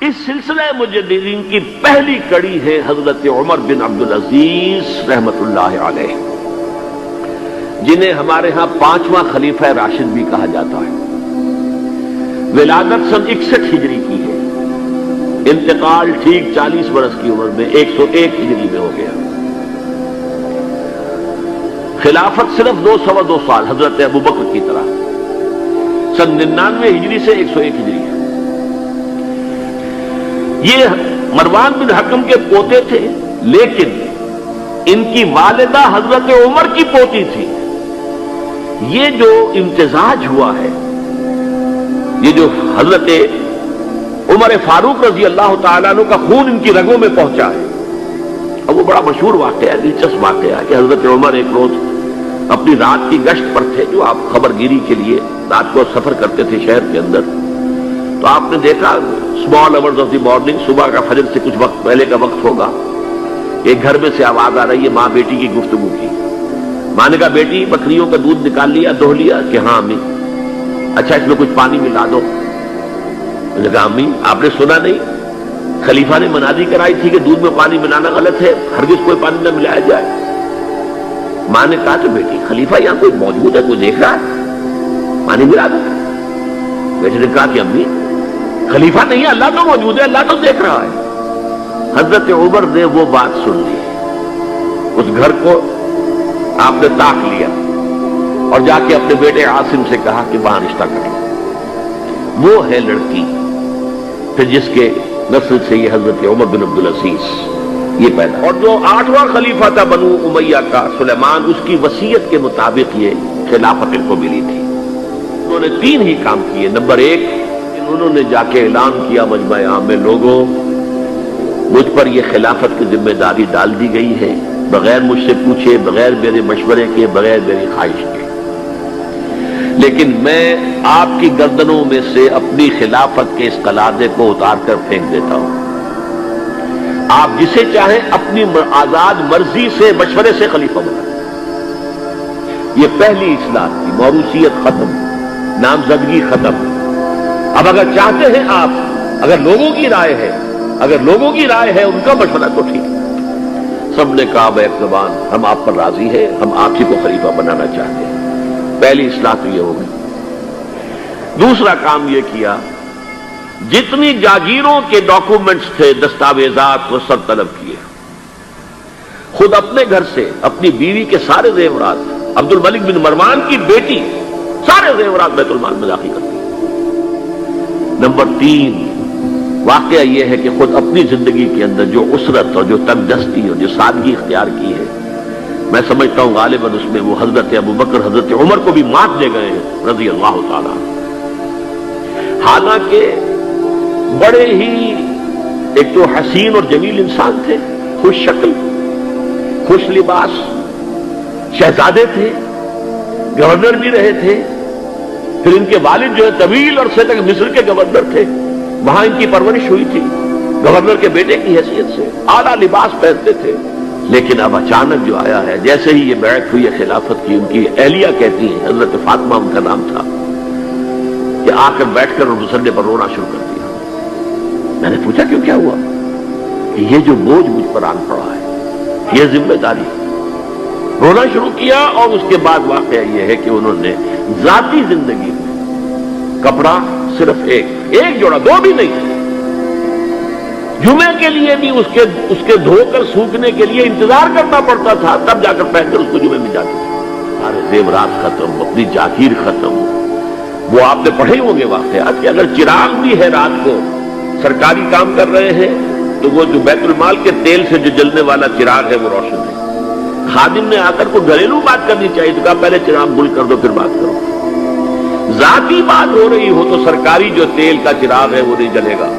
اس سلسلہ مجددین کی پہلی کڑی ہے حضرت عمر بن عبدالعزیز رحمت اللہ علیہ، جنہیں ہمارے ہاں 5واں خلیفہ راشد بھی کہا جاتا ہے۔ ولادت سن 61 ہجری کی ہے، انتقال ٹھیک 40 برس کی عمر میں 101 ہجری میں ہو گیا۔ خلافت صرف 2 سال حضرت ابوبکر کی طرح، سن 99 ہجری سے 101 ہجری ہے۔ یہ مروان بن حکم کے پوتے تھے، لیکن ان کی والدہ حضرت عمر کی پوتی تھی۔ یہ جو امتزاج ہوا ہے، یہ جو حضرت عمر فاروق رضی اللہ تعالیٰ عنہ کا خون ان کی رگوں میں پہنچا ہے، اب وہ بڑا مشہور واقعہ ہے، دلچسپ واقعہ ہے کہ حضرت عمر ایک روز اپنی رات کی گشت پر تھے، جو آپ خبر گیری کے لیے رات کو سفر کرتے تھے شہر کے اندر، تو آپ نے دیکھا small hours of the morning, صبح کا فجر سے کچھ وقت پہلے کا وقت ہوگا، ایک گھر میں سے آواز آ رہی ہے ماں بیٹی کی گفتگو کی۔ ماں نے کہا بیٹی بکریوں کا دودھ نکال لیا، دو لیا؟ کہ ہاں امی۔ اچھا اس میں کچھ پانی ملا دو۔ میں نے کہا امی آپ نے سنا نہیں، خلیفہ نے منادی کرائی تھی کہ دودھ میں پانی ملانا غلط ہے، ہرگز کوئی پانی نہ ملایا جائے۔ ماں نے کہا کہ بیٹی خلیفہ یہاں کوئی موجود ہے، کوئی دیکھ رہا ہے، پانی ملا دو۔ بیٹی نے کہا کہ امی خلیفہ نہیں ہے، اللہ تو موجود ہے، اللہ تو دیکھ رہا ہے۔ حضرت عمر نے وہ بات سن لی، اس گھر کو آپ نے تاک لیا اور جا کے اپنے بیٹے عاصم سے کہا کہ وہاں رشتہ کر لو۔ وہ ہے لڑکی پھر جس کے نسل سے یہ حضرت عمر بن عبدالعزیز یہ پیدا۔ اور جو 8واں خلیفہ تھا بنو امیہ کا سلیمان، اس کی وصیت کے مطابق یہ خلافت ان کو ملی تھی۔ انہوں نے 3 ہی کام کیے۔ نمبر 1، انہوں نے جا کے اعلان کیا مجمع عام میں، لوگوں مجھ پر یہ خلافت کی ذمہ داری ڈال دی گئی ہے، بغیر مجھ سے پوچھے، بغیر میرے مشورے کے، بغیر میری خواہش کے، لیکن میں آپ کی گردنوں میں سے اپنی خلافت کے اس قلادے کو اتار کر پھینک دیتا ہوں۔ آپ جسے چاہیں اپنی آزاد مرضی سے مشورے سے خلیفہ بنائیں۔ یہ پہلی اصلاح تھی، موروثیت ختم، نامزدگی ختم۔ اب اگر چاہتے ہیں آپ، اگر لوگوں کی رائے ہے ان کا مشورہ تو ٹھیک ہے۔ سب نے کہا بیک زبان ہم آپ پر راضی ہیں، ہم آپ ہی کو خلیفہ بنانا چاہتے ہیں۔ پہلی اصلاح تو یہ ہو گئی۔ دوسرا کام یہ کیا، جتنی جاگیروں کے ڈاکومنٹس تھے، دستاویزات، وہ سب طلب کیے۔ خود اپنے گھر سے اپنی بیوی کے سارے زیورات، عبد الملک بن مروان کی بیٹی سارے زیورات بیت المال میں داخل کرتی۔ نمبر 3، واقعہ یہ ہے کہ خود اپنی زندگی کے اندر جو اسرت اور جو تنگ دستی اور جو سادگی اختیار کی ہے، میں سمجھتا ہوں غالباً اس میں وہ حضرت ابوبکر، حضرت عمر کو بھی مات دے گئے ہیں رضی اللہ تعالیٰ۔ حالانکہ بڑے ہی ایک تو حسین اور جمیل انسان تھے، خوش شکل، خوش لباس، شہزادے تھے، گورنر بھی رہے تھے، پھر ان کے والد جو ہے طویل عرصے تک مصر کے گورنر تھے، وہاں ان کی پرورش ہوئی تھی گورنر کے بیٹے کی حیثیت سے، اعلیٰ لباس پہنتے تھے۔ لیکن اب اچانک جو آیا ہے، جیسے ہی یہ بیعت ہوئی ہے خلافت کی، ان کی اہلیہ کہتی ہیں، حضرت فاطمہ ان کا نام تھا، کہ آ کر بیٹھ کر مسلے پر رونا شروع کر دیا۔ میں نے پوچھا کیوں، کیا ہوا؟ کہ یہ جو بوجھ مجھ پر آن پڑا ہے، یہ ذمہ داری۔ رونا شروع کیا، اور اس کے بعد واقعہ یہ ہے کہ انہوں نے ذاتی زندگی میں کپڑا صرف ایک جوڑا، 2 بھی نہیں، جمعے کے لیے بھی اس کے دھو کر سوکھنے کے لیے انتظار کرنا پڑتا تھا، تب جا کر پہن کر اس کو جمعے میں جاتے تھے۔ سارے زیورات ختم، اپنی جاگیر ختم۔ وہ آپ نے پڑھے ہوں گے واقعات کہ اگر چراغ بھی ہے رات کو، سرکاری کام کر رہے ہیں، تو وہ جو بیت المال کے تیل سے جو جلنے والا چراغ ہے وہ روشن ہے۔ خادم نے آ کر کو گھریلو بات کرنی چاہیے تو کہا پہلے چراغ گل کر دو پھر بات کرو۔ ذاتی بات ہو رہی ہو تو سرکاری جو تیل کا چراغ ہے وہ نہیں جلے گا۔